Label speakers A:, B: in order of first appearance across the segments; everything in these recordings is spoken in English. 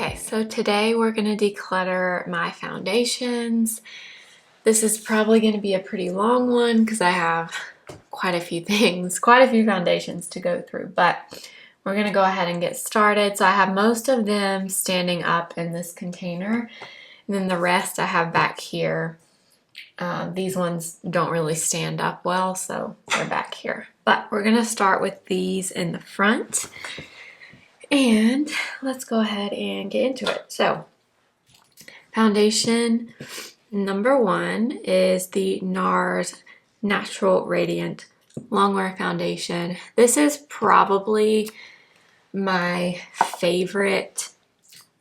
A: Okay, so today we're going to declutter my foundations. This is probably going to be a pretty long one because I have quite a few foundations to go through, but we're going to go ahead and get started. So I have most of them standing up in this container, and then the rest I have back here. These ones don't really stand up well, so they're back here. But we're going to start with these in the front. And let's go ahead and get into it. So, foundation number 1 is the NARS Natural Radiant Longwear Foundation. This is probably my favorite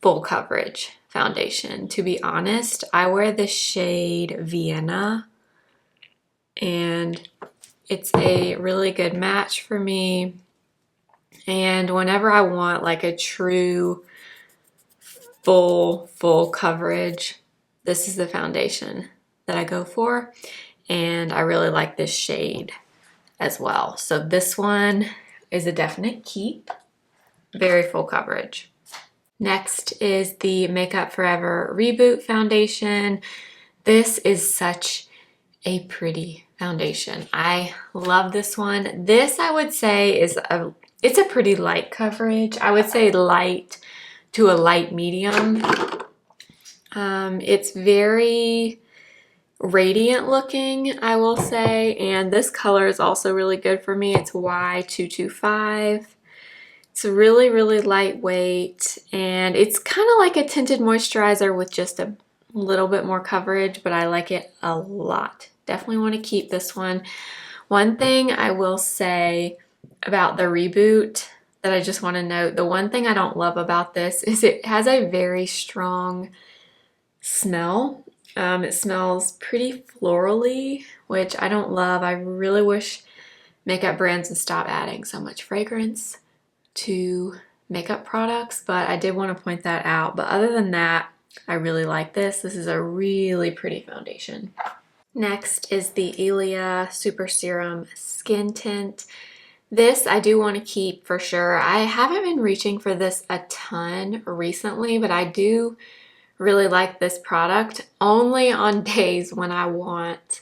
A: full coverage foundation, to be honest. I wear the shade Vienna, and it's a really good match for me. And whenever I want like a true full coverage, this is the foundation that I go for. And I really like this shade as well. So this one is a definite keep. Very full coverage. Next is the Makeup Forever Reboot foundation. This is such a pretty foundation. I love this one. This, I would say, it's a pretty light coverage. I would say light to a light medium. It's very radiant looking, I will say, and this color is also really good for me. It's Y225. It's really lightweight, and it's kind of like a tinted moisturizer with just a little bit more coverage, but I like it a lot. Definitely want to keep this one. One thing I will say about the Reboot that I just want to note, the one thing I don't love about this is it has a very strong smell. It smells pretty florally, which I don't love. I really wish makeup brands would stop adding so much fragrance to makeup products, but I did want to point that out. But other than that, I really like this. This is a really pretty foundation. Next is the Ilia Super Serum Skin Tint. This I do want to keep for sure. I haven't been reaching for this a ton recently, but I do really like this product only on days when I want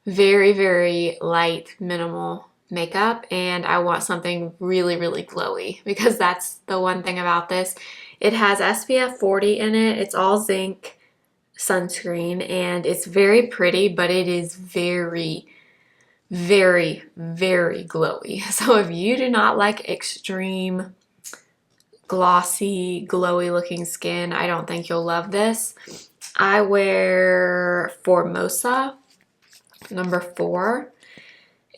A: very light, minimal makeup and I want something really glowy, because that's the one thing about this. It has SPF 40 in it. It's all zinc sunscreen and it's very pretty, but it is very glowy. So if you do not like extreme glossy, glowy looking skin, I don't think you'll love this. I wear Formosa number 4,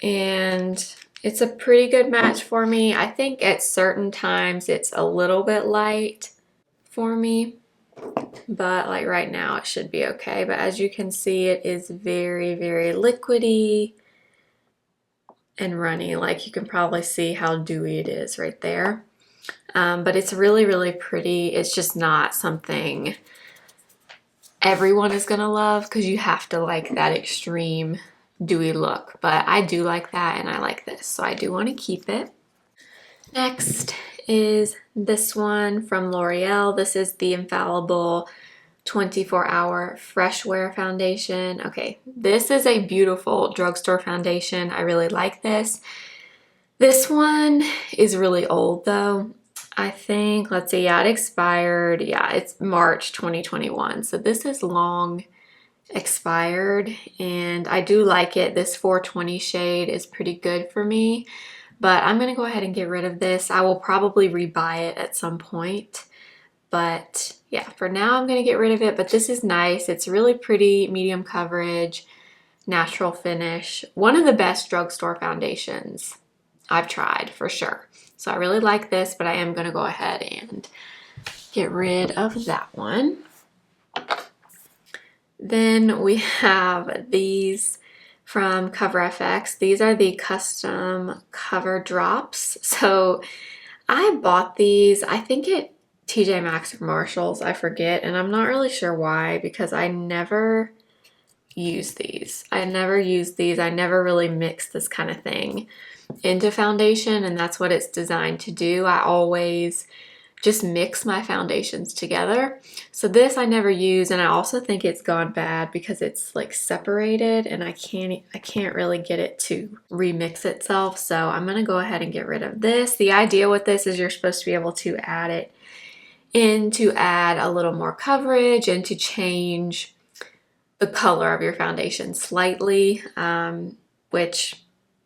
A: and it's a pretty good match for me. I think at certain times it's a little bit light for me, but like right now it should be okay. But as you can see, it is very liquidy and runny. Like you can probably see how dewy it is right there. But it's really pretty. It's just not something everyone is gonna love because you have to like that extreme dewy look. But I do like that and I like this, so I do want to keep it. Next is this one from L'Oreal. This is the Infallible 24-Hour Fresh Wear Foundation. Okay, this is a beautiful drugstore foundation. I really like this. This one is really old though. I think, let's see, yeah, it expired. Yeah, it's March 2021. So this is long expired and I do like it. This 420 shade is pretty good for me, but I'm gonna go ahead and get rid of this. I will probably rebuy it at some point. But yeah, for now I'm gonna get rid of it, but this is nice. It's really pretty, medium coverage, natural finish. One of the best drugstore foundations I've tried for sure. So I really like this, but I am gonna go ahead and get rid of that one. Then we have these from Cover FX. These are the custom cover drops. So I bought these, I think at TJ Maxx or Marshalls, I forget, and I'm not really sure why, because I never use these. I never really mix this kind of thing into foundation, and that's what it's designed to do. I always just mix my foundations together. So this I never use, and I also think it's gone bad because it's like separated and I can't really get it to remix itself. So I'm gonna go ahead and get rid of this. The idea with this is you're supposed to be able to add it in to add a little more coverage and to change the color of your foundation slightly, which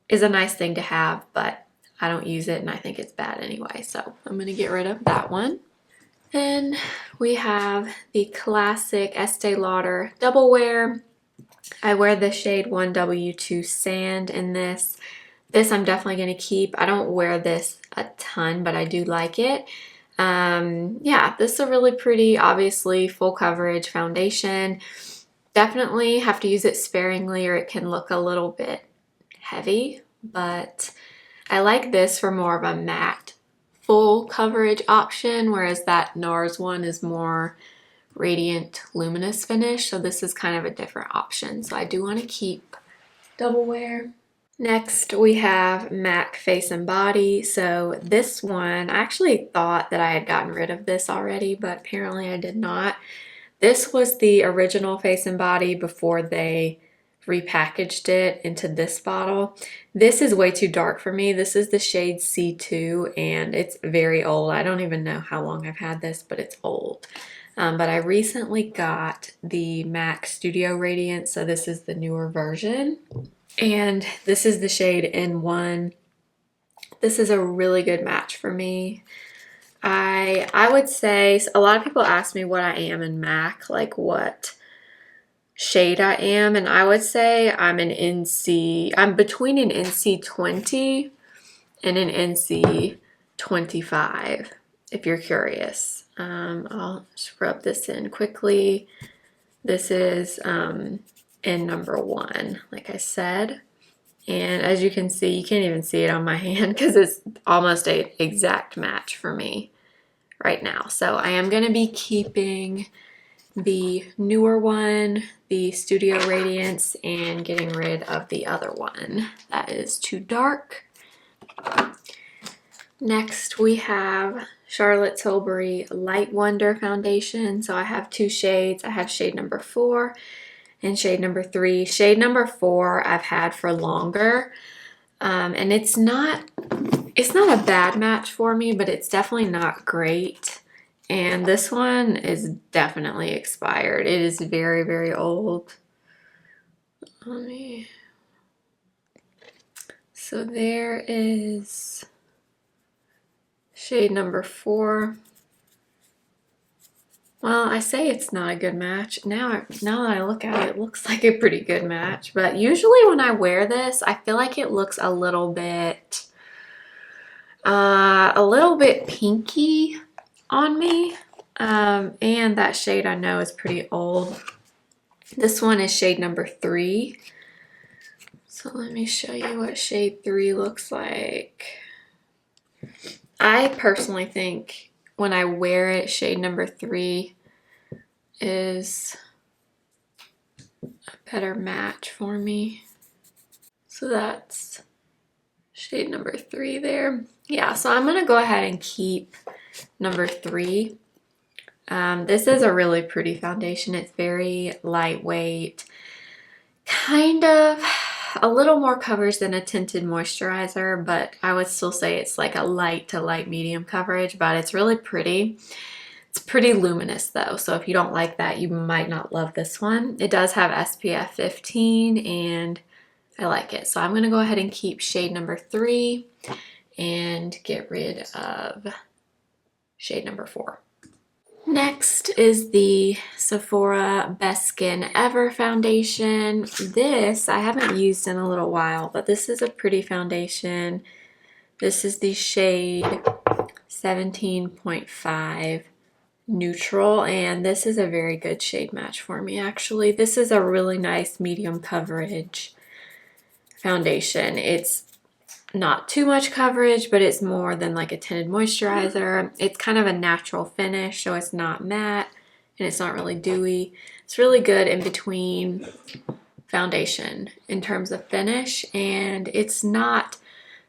A: is a nice thing to have, but I don't use it and I think it's bad anyway, so I'm gonna get rid of that one. Then we have the classic Estee Lauder Double Wear. I wear the shade 1W2 Sand in this. This I'm definitely gonna keep. I don't wear this a ton, but I do like it. Yeah, this is a really pretty, obviously full coverage foundation. Definitely have to use it sparingly or it can look a little bit heavy, but I like this for more of a matte full coverage option, whereas that NARS one is more radiant luminous finish. So this is kind of a different option. So I do want to keep Double Wear. Next we have MAC Face and Body. So this one, I actually thought that I had gotten rid of this already, but apparently I did not. This was the original Face and Body before they repackaged it into this bottle. This is way too dark for me. This is the shade C2 and it's very old. I don't even know how long I've had this, but it's old. But I recently got the MAC Studio Radiance, so this is the newer version. And this is the shade N1. This is a really good match for me. I would say, a lot of people ask me what I am in MAC, like what shade I am, and I would say I'm between an NC 20 and an NC 25, if you're curious. I'll just rub this in quickly. This is in number 1, like I said. And as you can see, you can't even see it on my hand because it's almost an exact match for me right now. So I am going to be keeping the newer one, the Studio Radiance, and getting rid of the other one that is too dark. Next we have Charlotte Tilbury Light Wonder Foundation. So I have 2 shades. I have shade number 4 and shade number 3. Shade number 4 I've had for longer, and it's not a bad match for me, but it's definitely not great. And this one is definitely expired. It is very, very old. So there is shade number 4. Well, I say it's not a good match. Now that I look at it, it looks like a pretty good match. But usually when I wear this, I feel like it looks a little bit pinky on me. And that shade I know is pretty old. This one is shade number 3. So let me show you what shade 3 looks like. I personally think when I wear it, shade number 3 is a better match for me. So that's shade number 3 there. Yeah, so I'm gonna go ahead and keep number 3. This is a really pretty foundation. It's very lightweight, kind of a little more coverage than a tinted moisturizer, but I would still say it's like a light to light medium coverage, but it's really pretty. It's pretty luminous though, so if you don't like that, you might not love this one. It does have SPF 15 and I like it. So I'm gonna go ahead and keep shade number 3 and get rid of shade number 4. Next is the Sephora Best Skin Ever foundation. This I haven't used in a little while, but this is a pretty foundation. This is the shade 17.5 Neutral, and this is a very good shade match for me actually. This is a really nice medium coverage foundation. It's not too much coverage, but it's more than like a tinted moisturizer. It's kind of a natural finish, so it's not matte and it's not really dewy. It's really good in between foundation in terms of finish, and it's not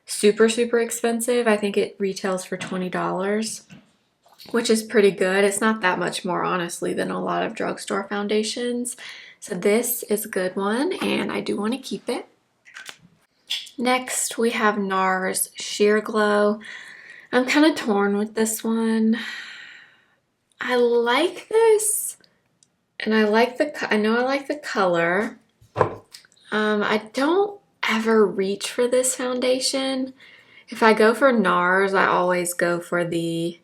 A: super expensive. I think it retails for $20. which is pretty good. It's not that much more, honestly, than a lot of drugstore foundations. So this is a good one, and I do want to keep it. Next, we have NARS Sheer Glow. I'm kind of torn with this one. I like this, and I like I know I like the color. I don't ever reach for this foundation. If I go for NARS, I always go for the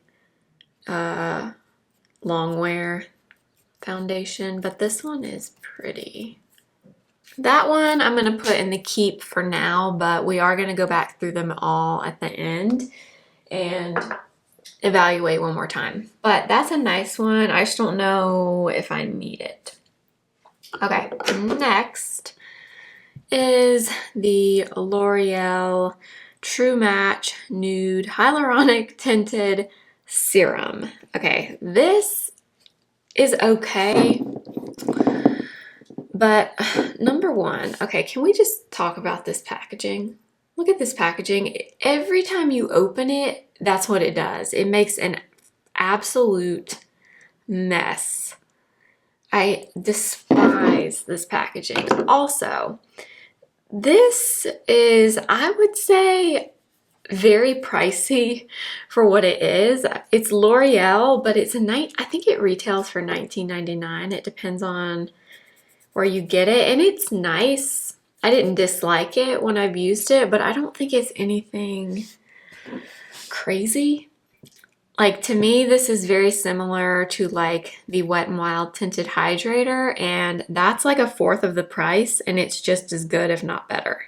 A: Longwear foundation, but this one is pretty. That one I'm going to put in the keep for now, but we are going to go back through them all at the end and evaluate one more time. But that's a nice one. I just don't know if I need it. Okay, next is the L'Oreal True Match Nude Hyaluronic Tinted Serum. Okay, this is okay, but number one, okay, can we just talk about this packaging? Look at this packaging. Every time you open it, that's what it does. It makes an absolute mess. I despise this packaging. Also, this is, I would say, very pricey for what it is. It's L'Oreal, but it's I think it retails for $19.99. It depends on where you get it, and it's nice. I didn't dislike it when I've used it, but I don't think it's anything crazy. Like, to me, this is very similar to like the Wet n Wild Tinted Hydrator, and that's like a fourth of the price, and it's just as good, if not better,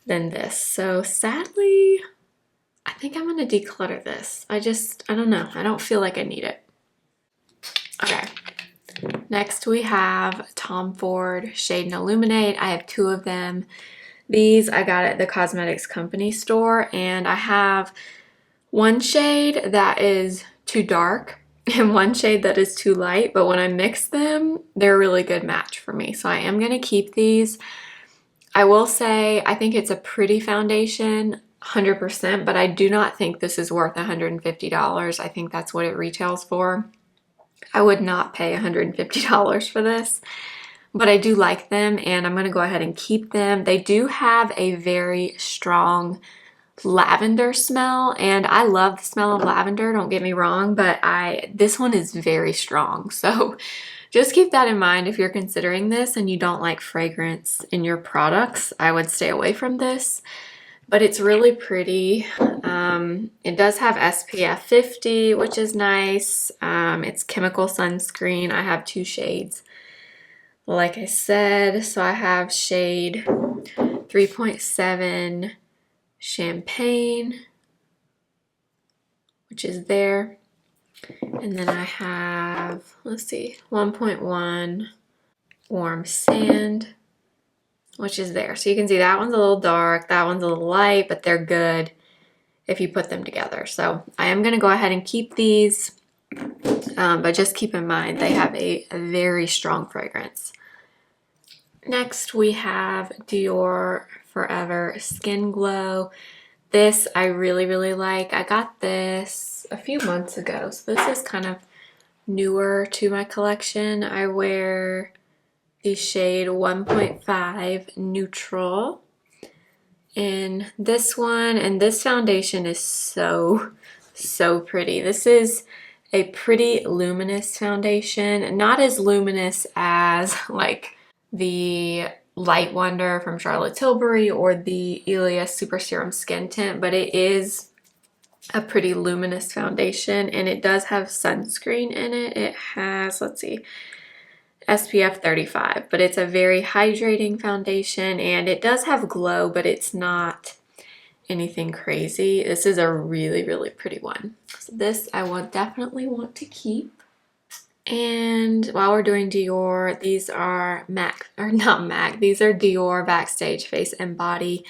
A: than this. So sadly, I think I'm gonna declutter this. I don't know. I don't feel like I need it. Okay. Next we have Tom Ford Shade and Illuminate. I have two of them. These I got at the Cosmetics Company store, and I have one shade that is too dark and one shade that is too light, but when I mix them, they're a really good match for me. So I am gonna keep these. I will say I think it's a pretty foundation, 100%, but I do not think this is worth $150. I think that's what it retails for. I would not pay $150 for this, but I do like them, and I'm going to go ahead and keep them. They do have a very strong lavender smell, and I love the smell of lavender, don't get me wrong, but this one is very strong. So just keep that in mind if you're considering this and you don't like fragrance in your products. I would stay away from this, but it's really pretty. It does have SPF 50, which is nice. It's chemical sunscreen. I have two shades, like I said. So I have shade 3.7 Champagne, which is there. And then I have, let's see, 1.1 Warm Sand, which is there. So you can see that one's a little dark, that one's a little light, but they're good if you put them together. So I am going to go ahead and keep these, but just keep in mind they have a very strong fragrance. Next we have Dior Forever Skin Glow. This I really, really like. I got this a few months ago, so this is kind of newer to my collection. I wear the shade 1.5 Neutral in this one, and this foundation is so pretty. This is a pretty luminous foundation, not as luminous as like the Light Wonder from Charlotte Tilbury or the Elias Super Serum Skin Tint, but it is a pretty luminous foundation, and it does have sunscreen in it. It has, let's see, SPF 35, but it's a very hydrating foundation, and it does have glow, but it's not anything crazy. This is a really, really pretty one. So this I will definitely want to keep. And while we're doing Dior, these are these are Dior Backstage Face and Body.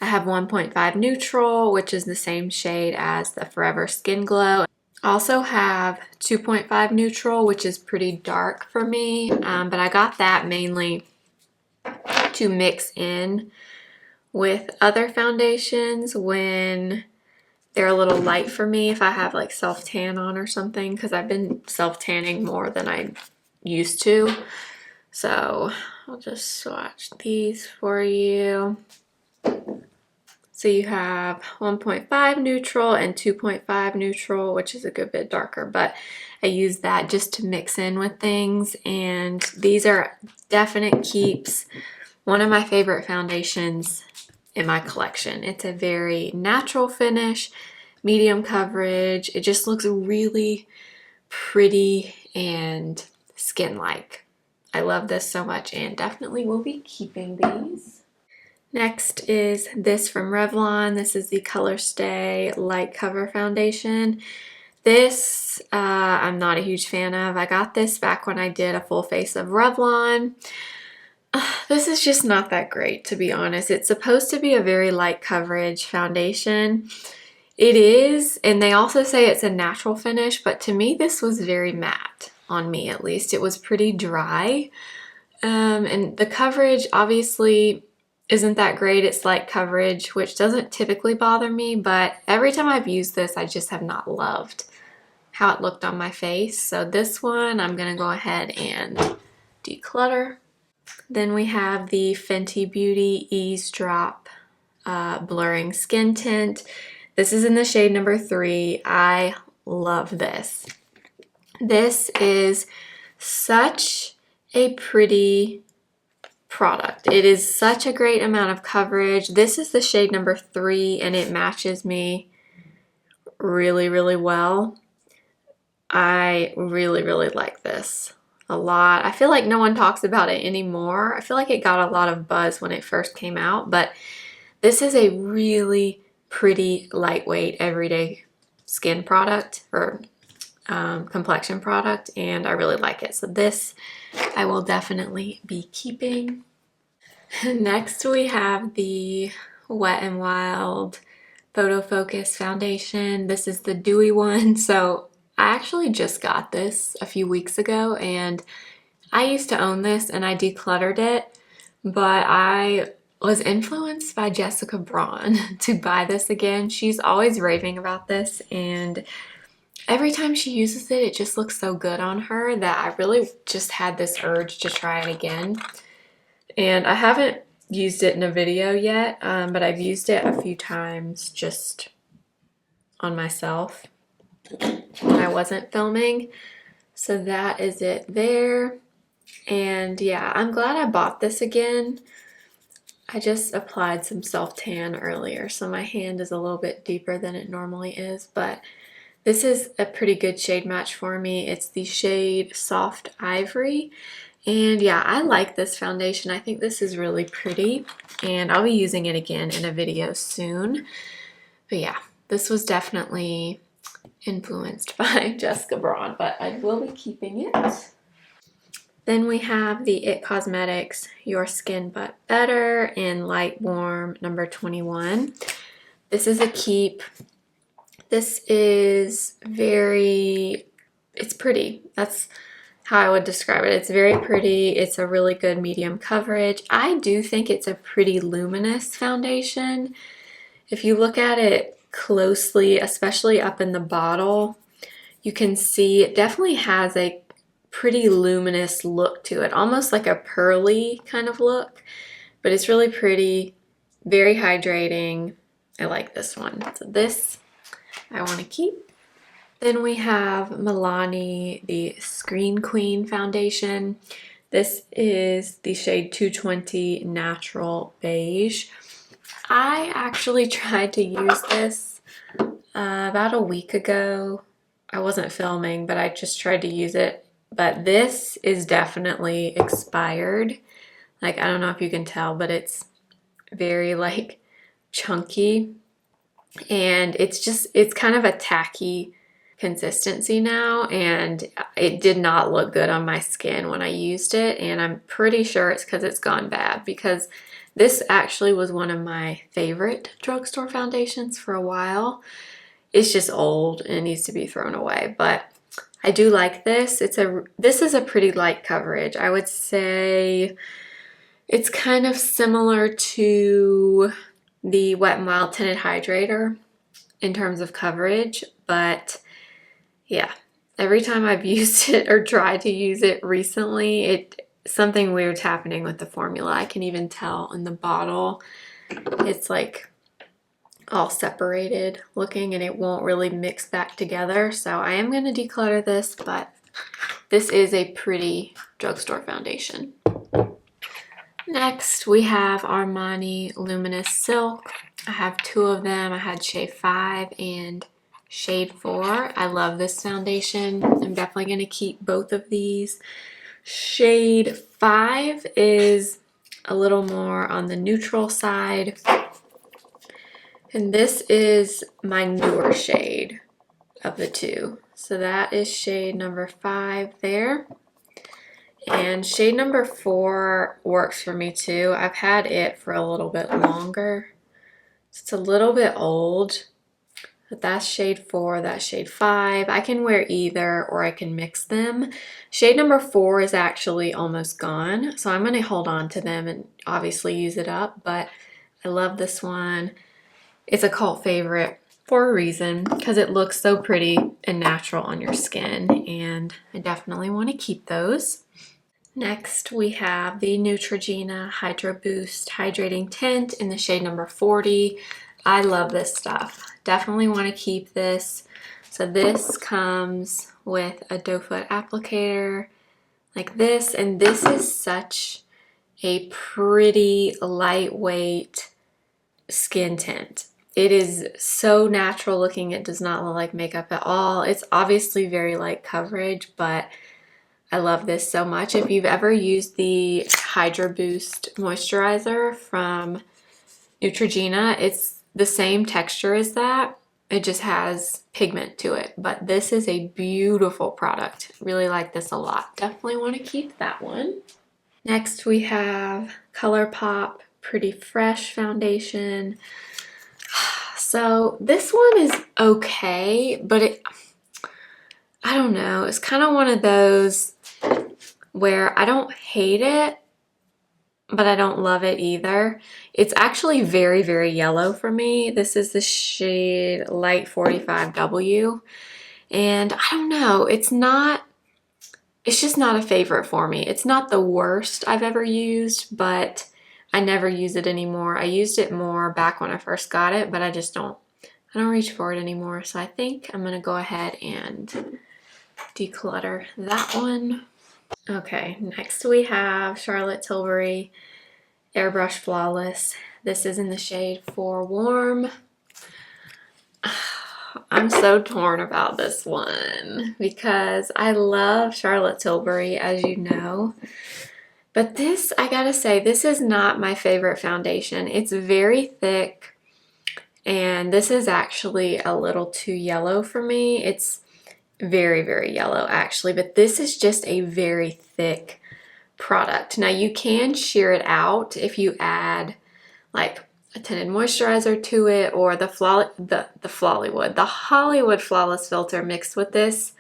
A: I have 1.5 Neutral, which is the same shade as the Forever Skin Glow. Also have 2.5 Neutral, which is pretty dark for me, but I got that mainly to mix in with other foundations when they're a little light for me if I have like self-tan on or something, because I've been self-tanning more than I used to. So I'll just swatch these for you. So you have 1.5 neutral and 2.5 neutral, which is a good bit darker, but I use that just to mix in with things. And these are definite keeps. One of my favorite foundations in my collection. It's a very natural finish, medium coverage. It just looks really pretty and skin-like. I love this so much and definitely will be keeping these. Next is this from Revlon. This is the Color Stay Light Cover Foundation. This I'm not a huge fan of. I got this back when I did a full face of Revlon. This is just not that great, to be honest. It's supposed to be a very light coverage foundation. It is, and they also say it's a natural finish, but to me this was very matte, on me at least. It was pretty dry. And the coverage obviously isn't that great. It's light coverage, which doesn't typically bother me, but every time I've used this, I just have not loved how it looked on my face. So this one, I'm gonna go ahead and declutter. Then we have the Fenty Beauty Eaze Drop Blurring Skin Tint. This is in the shade number 3. I love this. This is such a pretty product. It is such a great amount of coverage. This is the shade number 3 and it matches me really, really well. I really, really like this a lot. I feel like no one talks about it anymore. I feel like it got a lot of buzz when it first came out, but this is a really pretty, lightweight, everyday skin product or complexion product, and I really like it. So this I will definitely be keeping. Next we have the Wet n Wild Photo Focus Foundation. This is the dewy one. So I actually just got this a few weeks ago and I used to own this and I decluttered it, but I was influenced by Jessica Braun to buy this again. She's always raving about this and every time she uses it, it just looks so good on her that I really just had this urge to try it again. And I haven't used it in a video yet, but I've used it a few times just on myself when I wasn't filming. So that is it there. And yeah, I'm glad I bought this again. I just applied some self-tan earlier, so my hand is a little bit deeper than it normally is, but this is a pretty good shade match for me. It's the shade Soft Ivory. And yeah, I like this foundation. I think this is really pretty and I'll be using it again in a video soon. But yeah, this was definitely influenced by Jessica Braun, but I will be keeping it. Then we have the IT Cosmetics Your Skin But Better in Light Warm number 21. This is a keep. This is it's pretty. That's how I would describe it. It's very pretty. It's a really good medium coverage. I do think it's a pretty luminous foundation. If you look at it closely, especially up in the bottle, you can see it definitely has a pretty luminous look to it, almost like a pearly kind of look, but it's really pretty, very hydrating. I like this one. So this I want to keep. Then we have Milani, the Screen Queen Foundation. This is the shade 220 Natural Beige. I actually tried to use this about a week ago. I wasn't filming, but I just tried to use it. But this is definitely expired. Like, I don't know if you can tell, but it's very like chunky. And it's kind of a tacky consistency now, and it did not look good on my skin when I used it, and I'm pretty sure it's because it's gone bad, because this actually was one of my favorite drugstore foundations for a while. It's just old and it needs to be thrown away, but I do like this. This is a pretty light coverage. I would say it's kind of similar to the Wet n Wild Tinted Hydrator in terms of coverage, but yeah, every time I've used it or tried to use it recently, something weird's happening with the formula. I can even tell in the bottle, it's like all separated looking and it won't really mix back together. So I am going to declutter this, but this is a pretty drugstore foundation. Next, we have Armani Luminous Silk. I have two of them. I had shade 5 and shade 4. I love this foundation. I'm definitely going to keep both of these. Shade 5 is a little more on the neutral side. And this is my newer shade of the two. So that is shade number 5 there. And shade number 4 works for me too. I've had it for a little bit longer. It's a little bit old, but that's shade 4, that's shade 5. I can wear either or I can mix them. Shade number 4 is actually almost gone, so I'm going to hold on to them and obviously use it up, but I love this one. It's a cult favorite for a reason because it looks so pretty and natural on your skin, and I definitely want to keep those. Next, we have the Neutrogena Hydro Boost Hydrating Tint in the shade number 40. I love this stuff. Definitely want to keep this. So this comes with a doe foot applicator like this, and this is such a pretty lightweight skin tint. It is so natural looking. It does not look like makeup at all. It's obviously very light coverage, but I love this so much. If you've ever used the Hydro Boost Moisturizer from Neutrogena, it's the same texture as that. It just has pigment to it, but this is a beautiful product. Really like this a lot. Definitely want to keep that one. Next we have ColourPop Pretty Fresh Foundation. So this one is okay, but I don't know. It's kind of one of those where I don't hate it, but I don't love it either. It's actually very, very yellow for me. This is the shade Light 45W. And I don't know, it's just not a favorite for me. It's not the worst I've ever used, but I never use it anymore. I used it more back when I first got it, but I don't reach for it anymore. So I think I'm gonna go ahead and declutter that one. Okay, next we have Charlotte Tilbury Airbrush Flawless. This is in the shade 4 Warm. I'm so torn about this one because I love Charlotte Tilbury, as you know. But this, I gotta say, this is not my favorite foundation. It's very thick, and this is actually a little too yellow for me. It's very, very yellow actually, but this is just a very thick product. Now you can sheer it out if you add like a tinted moisturizer to it, or the Hollywood Flawless filter mixed with this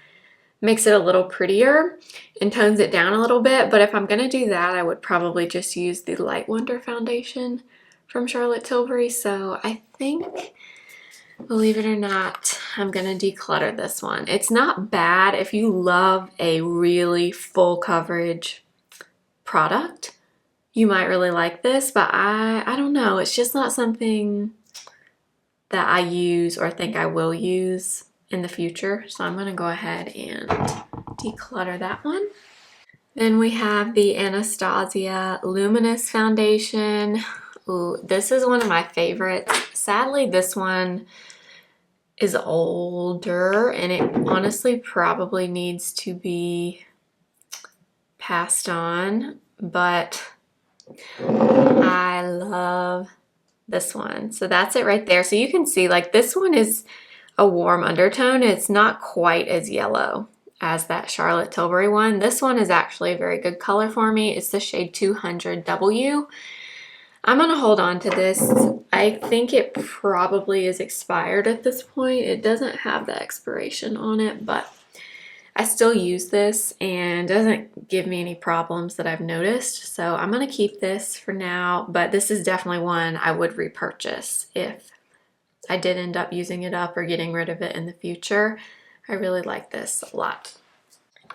A: makes it a little prettier and tones it down a little bit. But if I'm gonna do that, I would probably just use the Light Wonder foundation from Charlotte Tilbury. So I think, believe it or not, I'm gonna declutter this one. It's not bad if you love a really full coverage product. You might really like this, but I don't know. It's just not something that I use or think I will use in the future. So I'm gonna go ahead and declutter that one. Then we have the Anastasia Luminous Foundation. Ooh, this is one of my favorites. Sadly, this one is older and it honestly probably needs to be passed on, but I love this one. So that's it right there. So you can see like this one is a warm undertone. It's not quite as yellow as that Charlotte Tilbury one. This one is actually a very good color for me. It's the shade 200W. I'm gonna hold on to this. I think it probably is expired at this point. It doesn't have the expiration on it, but I still use this and doesn't give me any problems that I've noticed. So I'm gonna keep this for now, but this is definitely one I would repurchase if I did end up using it up or getting rid of it in the future. I really like this a lot.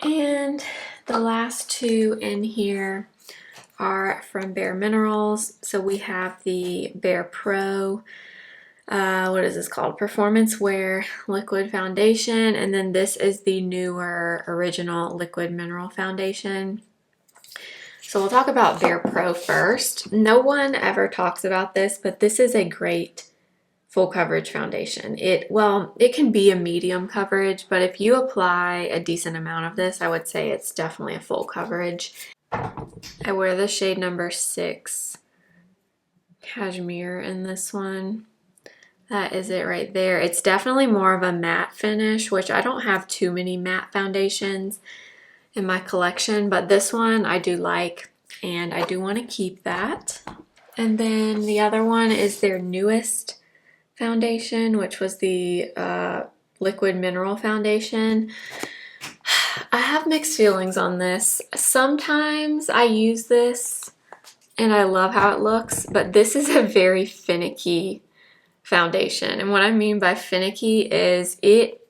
A: And the last two in here are from Bareminerals. So we have the Bare Pro, what is this called? Performance Wear Liquid Foundation. And then this is the newer original Liquid Mineral Foundation. So we'll talk about Bare Pro first. No one ever talks about this, but this is a great full coverage foundation. It can be a medium coverage, but if you apply a decent amount of this, I would say it's definitely a full coverage. I wear the shade number 6 Cashmere in this one. That is it right there. It's definitely more of a matte finish, which I don't have too many matte foundations in my collection, but this one I do like, and I do want to keep that. And then the other one is their newest foundation, which was the Liquid Mineral Foundation. I have mixed feelings on this. Sometimes I use this and I love how it looks, but this is a very finicky foundation. And what I mean by finicky is it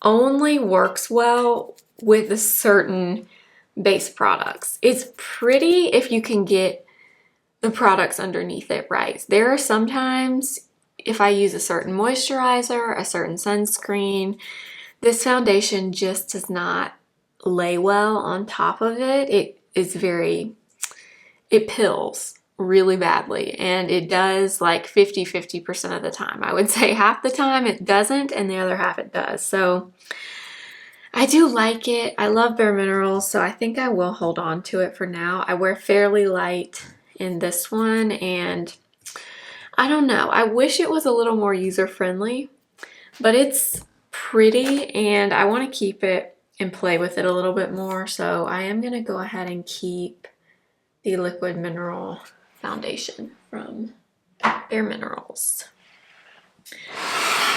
A: only works well with the certain base products. It's pretty if you can get the products underneath it right. There are sometimes if I use a certain moisturizer, a certain sunscreen, this foundation just does not lay well on top of it. It pills really badly, and it does like 50% of the time. I would say half the time it doesn't, and the other half it does. So I do like it. I love Bareminerals, so I think I will hold on to it for now. I wear fairly light in this one, and I don't know. I wish it was a little more user-friendly, but it's pretty, and I want to keep it and play with it a little bit more. So I am going to go ahead and keep the Liquid Mineral Foundation from Bareminerals.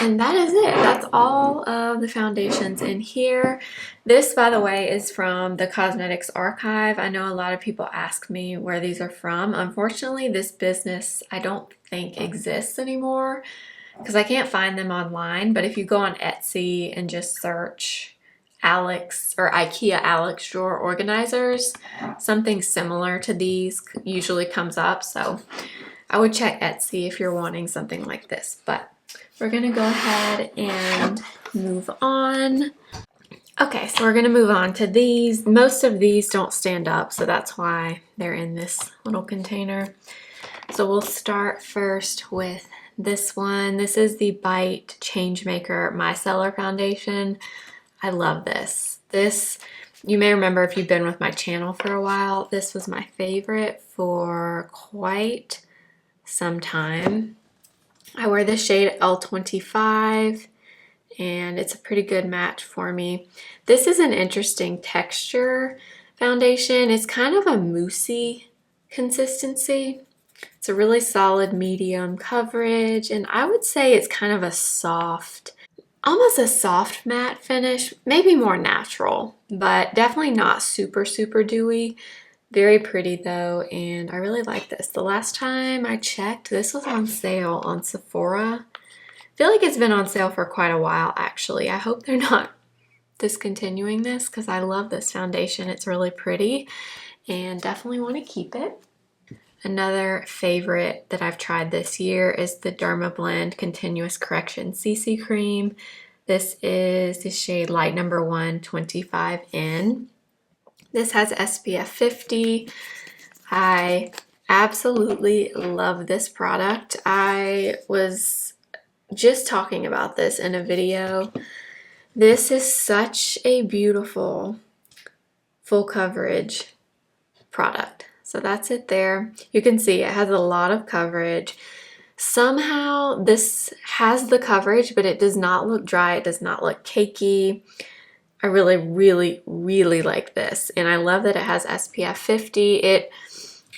A: And that is it. That's all of the foundations in here. This, by the way, is from the Cosmetics Archive. I know a lot of people ask me where these are from. Unfortunately, this business I don't think exists anymore because I can't find them online. But if you go on Etsy and just search Alex or IKEA Alex drawer organizers, something similar to these usually comes up. So I would check Etsy if you're wanting something like this. But we're gonna go ahead and move on. Okay, so we're gonna move on to these. Most of these don't stand up, so that's why they're in this little container. So we'll start first with this one. This is the Bite Changemaker Micellar Foundation. I love this. You may remember if you've been with my channel for a while, this was my favorite for quite some time. I wear this shade L25, and it's a pretty good match for me. This is an interesting texture foundation. It's kind of a moussey consistency. It's a really solid medium coverage, and I would say it's kind of a soft, almost a soft matte finish, maybe more natural, but definitely not super dewy. Very pretty though, and I really like this. The last time I checked, this was on sale on Sephora. I feel like it's been on sale for quite a while actually. I hope they're not discontinuing this because I love this foundation. It's really pretty and definitely want to keep it. Another favorite that I've tried this year is the Dermablend Continuous Correction CC Cream. This is the shade Light Number 1 25N. This has SPF 50. I absolutely love this product. I was just talking about this in a video. This is such a beautiful full coverage product. So that's it there. You can see it has a lot of coverage. Somehow this has the coverage, but it does not look dry. It does not look cakey. I really like this. And I love that it has SPF 50.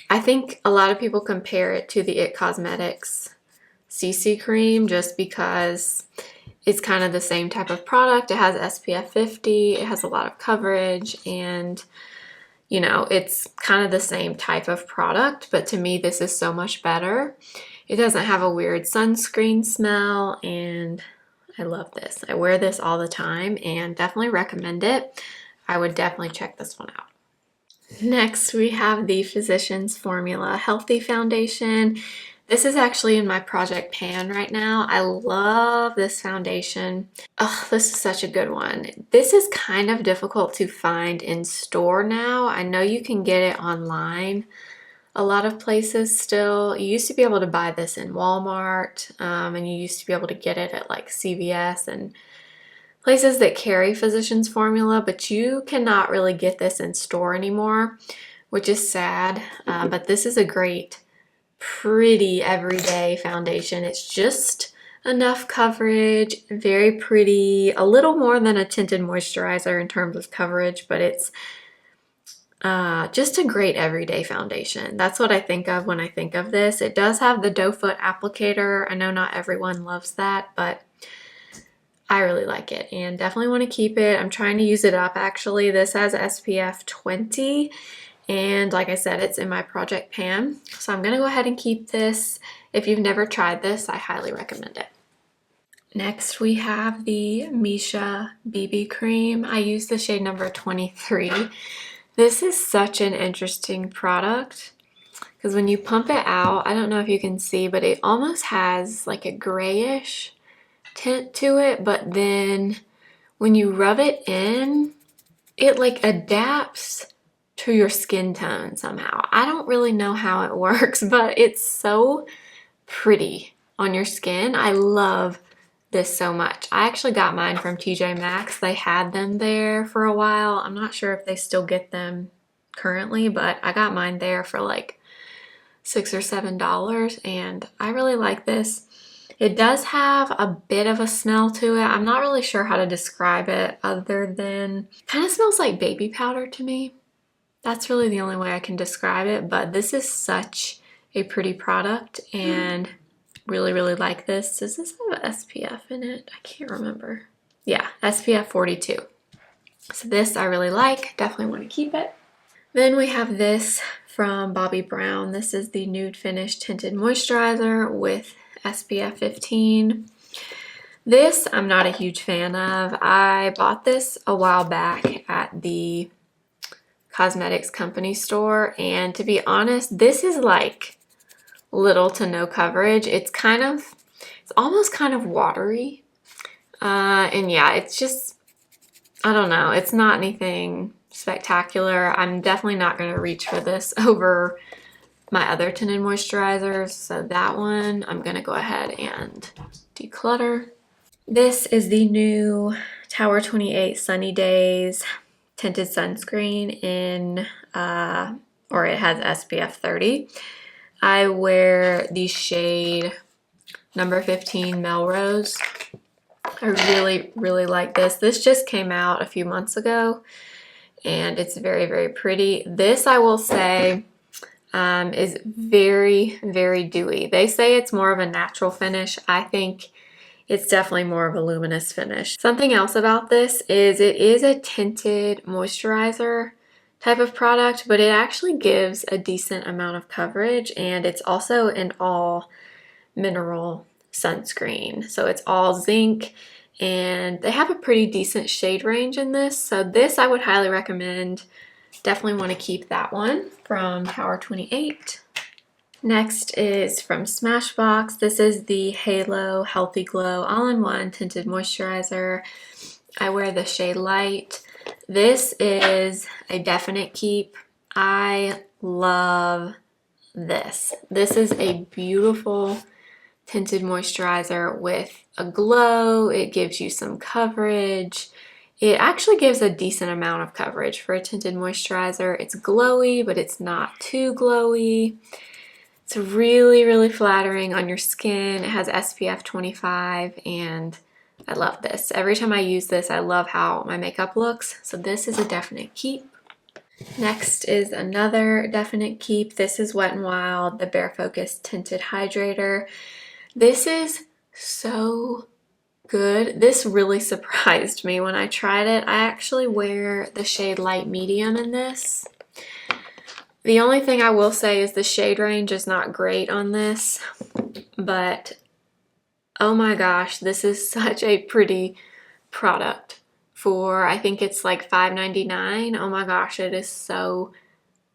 A: I think a lot of people compare it to the IT Cosmetics CC cream just because it's kind of the same type of product. It has SPF 50. It has a lot of coverage, and it's kind of the same type of product, but to me this is so much better. It doesn't have a weird sunscreen smell, and I love this. I wear this all the time and definitely recommend it. I would definitely check this one out. Next, we have the Physicians Formula Healthy Foundation. This is actually in my project pan right now. I love this foundation. Oh, this is such a good one. This is kind of difficult to find in store now. I know you can get it online a lot of places still. You used to be able to buy this in Walmart, and you used to be able to get it at like CVS and places that carry Physicians Formula, but you cannot really get this in store anymore, which is sad. But this is a great, pretty everyday foundation. It's just enough coverage, very pretty, a little more than a tinted moisturizer in terms of coverage, but it's just a great everyday foundation. That's what I think of when I think of this. It does have the doe foot applicator. I know not everyone loves that, but I really like it and definitely want to keep it. I'm trying to use it up actually. This has SPF 20 and like I said, it's in my project pan. So I'm going to go ahead and keep this. If you've never tried this, I highly recommend it. Next, we have the Misha BB cream. I use the shade number 23. This is such an interesting product because when you pump it out, I don't know if you can see, but it almost has like a grayish tint to it, but then when you rub it in, it like adapts to your skin tone somehow. I don't really know how it works, but it's so pretty on your skin. I love this so much. I actually got mine from TJ Maxx. They had them there for a while. I'm not sure if they still get them currently, but I got mine there for like $6 or $7 and I really like this. It does have a bit of a smell to it. I'm not really sure how to describe it other than kind of smells like baby powder to me. That's really the only way I can describe it, but this is such a pretty product and really, really like this. Does this have SPF in it? I can't remember. Yeah, SPF 42. So this I really like. Definitely want to keep it. Then we have this from Bobbi Brown. This is the Nude Finish Tinted Moisturizer with SPF 15. This I'm not a huge fan of. I bought this a while back at the cosmetics company store, and to be honest, this is like little to no coverage. It's almost kind of watery. And yeah, it's just, I don't know. It's not anything spectacular. I'm definitely not going to reach for this over my other tinted moisturizers. So that one, I'm going to go ahead and declutter. This is the new Tower 28 Sunny Days tinted sunscreen in, or it has SPF 30. I wear the shade number 15 Melrose. I really, really like this. This just came out a few months ago and it's very, very pretty. This, I will say, is very, very dewy. They say it's more of a natural finish. I think it's definitely more of a luminous finish. Something else about this is it is a tinted moisturizer type of product, but it actually gives a decent amount of coverage, and it's also an all mineral sunscreen. So it's all zinc, and they have a pretty decent shade range in this. So this I would highly recommend. Definitely want to keep that one from Tower 28. Next is from Smashbox. This is the Halo Healthy Glow All-in-One Tinted Moisturizer. I wear the shade Light. This is a definite keep. I love this. This is a beautiful tinted moisturizer with a glow. It gives you some coverage. It actually gives a decent amount of coverage for a tinted moisturizer. It's glowy, but it's not too glowy. It's really, really flattering on your skin. It has SPF 25 and I love this. Every time I use this, I love how my makeup looks. So this is a definite keep. Next is another definite keep. This is Wet n Wild, the Bare Focus Tinted Hydrator. This is so good. This really surprised me when I tried it. I actually wear the shade Light Medium in this. The only thing I will say is the shade range is not great on this. but oh my gosh, this is such a pretty product for, I think it's like $5.99. Oh my gosh, it is so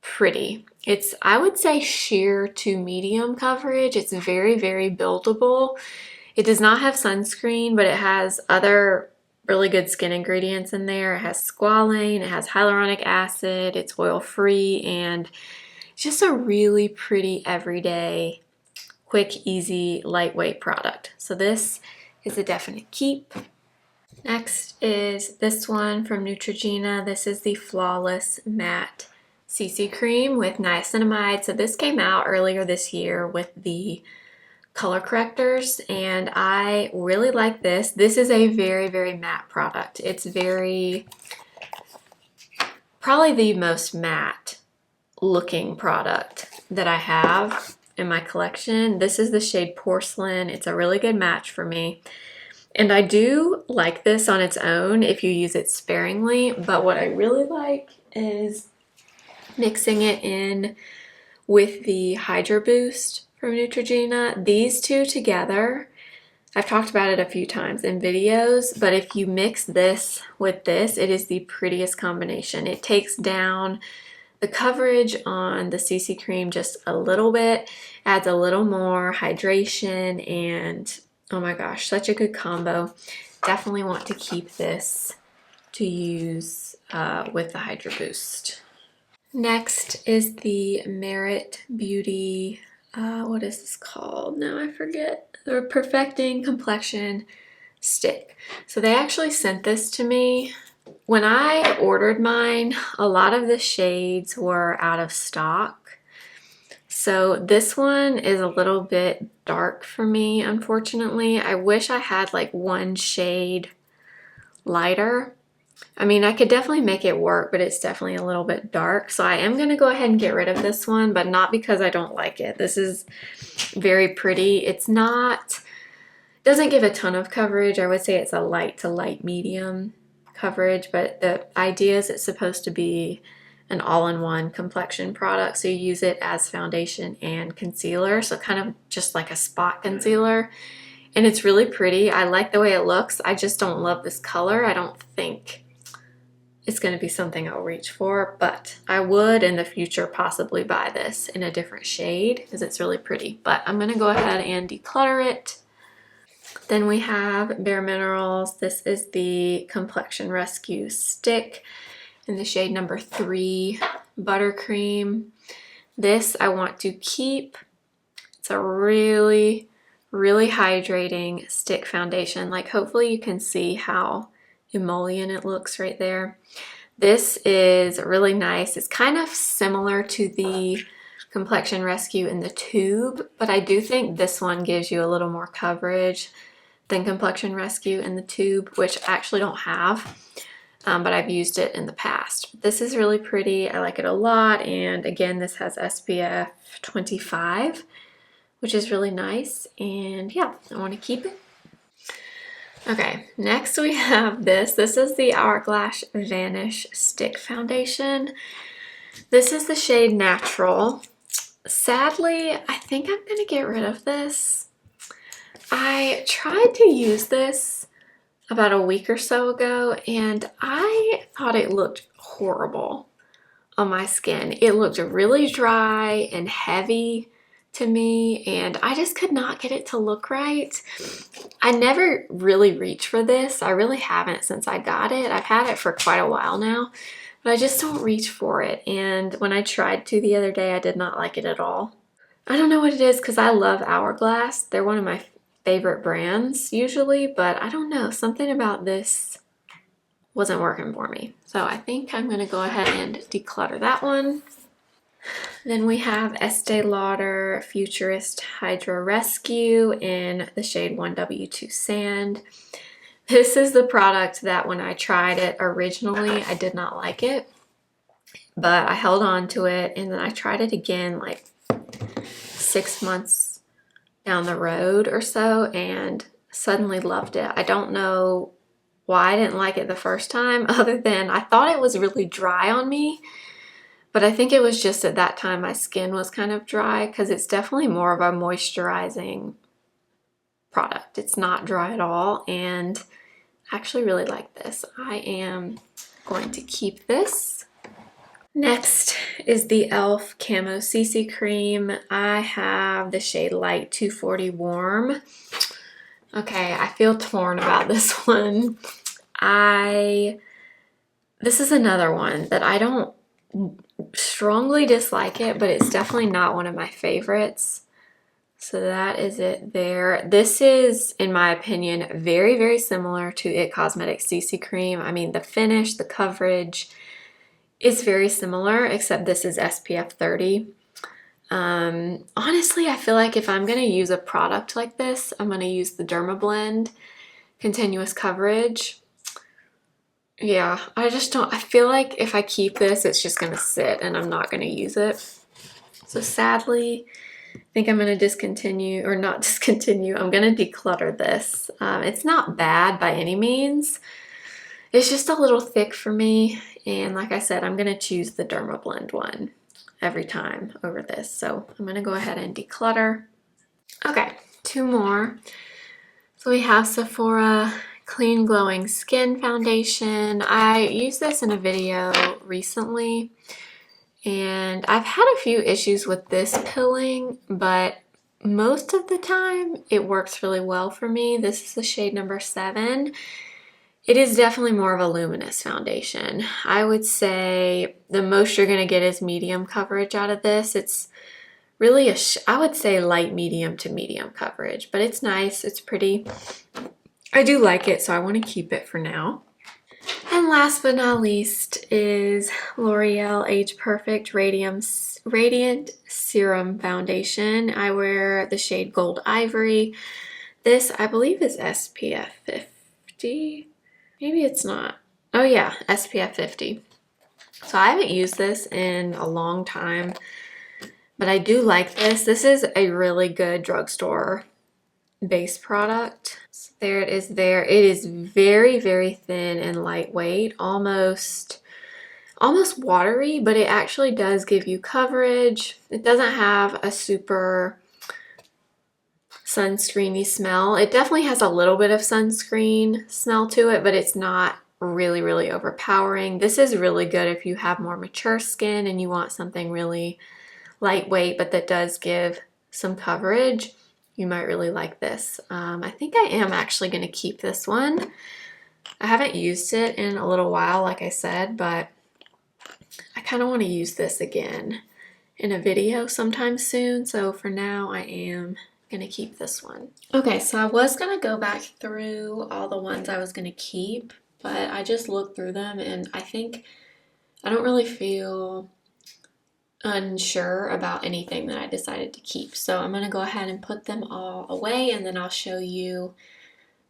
A: pretty. It's, I would say, sheer to medium coverage. It's very, very buildable. It does not have sunscreen, but it has other really good skin ingredients in there. It has squalane, it has hyaluronic acid, it's oil-free, and it's just a really pretty everyday, quick, easy, lightweight product. So this is a definite keep. Next is this one from Neutrogena. This is the Flawless Matte CC Cream with niacinamide. So this came out earlier this year with the color correctors, and I really like this. This is a very, very matte product. It's probably the most matte looking product that I have in my collection. This is the shade Porcelain. It's a really good match for me. And I do like this on its own if you use it sparingly, but what I really like is mixing it in with the Hydro Boost from Neutrogena. These two together, I've talked about it a few times in videos, but if you mix this with this, it is the prettiest combination. It takes down the coverage on the CC cream just a little bit, adds a little more hydration, and oh my gosh, such a good combo. Definitely want to keep this to use with the Hydro Boost. Next is the Merit Beauty, what is this called? Now I forget. The Perfecting Complexion Stick. So they actually sent this to me. When I ordered mine, a lot of the shades were out of stock. So this one is a little bit dark for me, unfortunately. I wish I had like one shade lighter. I mean, I could definitely make it work, but it's definitely a little bit dark. So I am going to go ahead and get rid of this one, but not because I don't like it. This is very pretty. It's not, doesn't give a ton of coverage. I would say it's a light to light medium coverage, but the idea is it's supposed to be an all-in-one complexion product. So you use it as foundation and concealer. So kind of just like a spot concealer. And it's really pretty. I like the way it looks. I just don't love this color. I don't think it's going to be something I'll reach for, but I would in the future possibly buy this in a different shade because it's really pretty. But I'm going to go ahead and declutter it. Then we have Bareminerals. This is the Complexion Rescue Stick in the shade number 3, Buttercream. This I want to keep. It's a really, really hydrating stick foundation. Like, hopefully you can see how emollient it looks right there. This is really nice. It's kind of similar to the Complexion Rescue in the tube, but I do think this one gives you a little more coverage than Complexion Rescue in the tube, which I actually don't have, but I've used it in the past. This is really pretty. I like it a lot, and again, this has SPF 25, which is really nice, and yeah, I want to keep it. Okay, next we have this. This is the Hourglass Vanish Stick Foundation. This is the shade Natural. Sadly, I think I'm going to get rid of this. I tried to use this about a week or so ago, and I thought it looked horrible on my skin. It looked really dry and heavy to me, and I just could not get it to look right. I never really reach for this. I really haven't since I got it. I've had it for quite a while now, but I just don't reach for it. And when I tried to the other day, I did not like it at all. I don't know what it is because I love Hourglass. They're one of my favorite brands usually, but I don't know. Something about this wasn't working for me. So I think I'm going to go ahead and declutter that one. Then we have Estee Lauder Futurist Hydra Rescue in the shade 1W2 Sand. This is the product that when I tried it originally, I did not like it, but I held on to it, and then I tried it again like 6 months down the road or so and suddenly loved it. I don't know why I didn't like it the first time, other than I thought it was really dry on me. But I think it was just at that time my skin was kind of dry, because it's definitely more of a moisturizing product. It's not dry at all, and I actually really like this. I am going to keep this. Next is the e.l.f. Camo CC Cream. I have the shade Light 240 Warm. Okay, I feel torn about this one. This is another one that I don't strongly dislike it, but it's definitely not one of my favorites. So that is it there. This is, in my opinion, very, very similar to IT Cosmetics CC Cream. I mean, the finish, the coverage is very similar, except this is SPF 30. Honestly, I feel like if I'm going to use a product like this, I'm going to use the Dermablend Continuous Coverage. Yeah, I just don't, I feel like if I keep this, it's just going to sit and I'm not going to use it. So sadly, I think I'm going to discontinue, or not discontinue, I'm going to declutter this. It's not bad by any means. It's just a little thick for me. And like I said, I'm going to choose the Dermablend one every time over this. So I'm going to go ahead and declutter. Okay, two more. So we have Sephora Clean Glowing Skin Foundation. I used this in a video recently, and I've had a few issues with this pilling, but most of the time it works really well for me. This is the shade number 7. It is definitely more of a luminous foundation. I would say the most you're going to get is medium coverage out of this. It's really I would say light medium to medium coverage, but it's nice, it's pretty. I do like it, so I want to keep it for now. And last but not least is L'Oreal Age Perfect Radiant Serum Foundation. I wear the shade Gold Ivory. This, I believe, is SPF 50. Maybe it's not. Oh yeah, SPF 50. So I haven't used this in a long time, but I do like this. This is a really good drugstore base product. So there it is there. It is very, very thin and lightweight, almost watery, but it actually does give you coverage. It doesn't have a super sunscreeny smell. It definitely has a little bit of sunscreen smell to it, but it's not really, really overpowering. This is really good if you have more mature skin and you want something really lightweight, but that does give some coverage. You might really like this. I think I am actually going to keep this one. I haven't used it in a little while, like I said, but I kind of want to use this again in a video sometime soon. So for now, I am going to keep this one. Okay, so I was going to go back through all the ones I was going to keep, but I just looked through them and I think I don't really feel unsure about anything that I decided to keep. So I'm going to go ahead and put them all away, and then I'll show you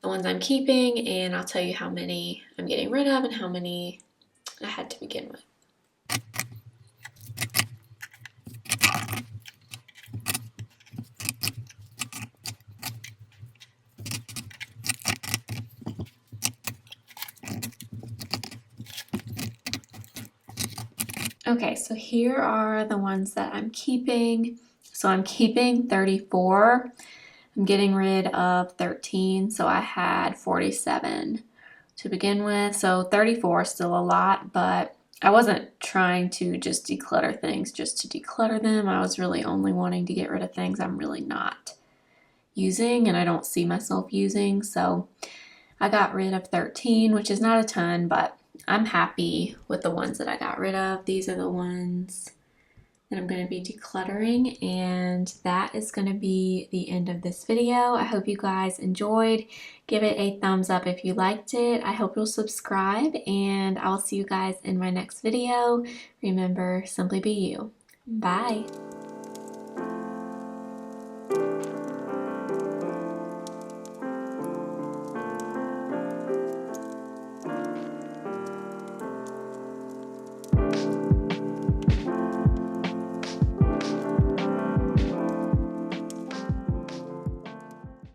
A: the ones I'm keeping, and I'll tell you how many I'm getting rid of and how many I had to begin with. Okay, so here are the ones that I'm keeping. So I'm keeping 34. I'm getting rid of 13, so I had 47 to begin with. So 34 is still a lot, but I wasn't trying to just declutter things just to declutter them. I was really only wanting to get rid of things I'm really not using and I don't see myself using. So I got rid of 13, which is not a ton, but I'm happy with the ones that I got rid of. These are the ones that I'm going to be decluttering, and that is going to be the end of this video. I hope you guys enjoyed. Give it a thumbs up if you liked it. I hope you'll subscribe, and I will see you guys in my next video. Remember, simply be you. Bye.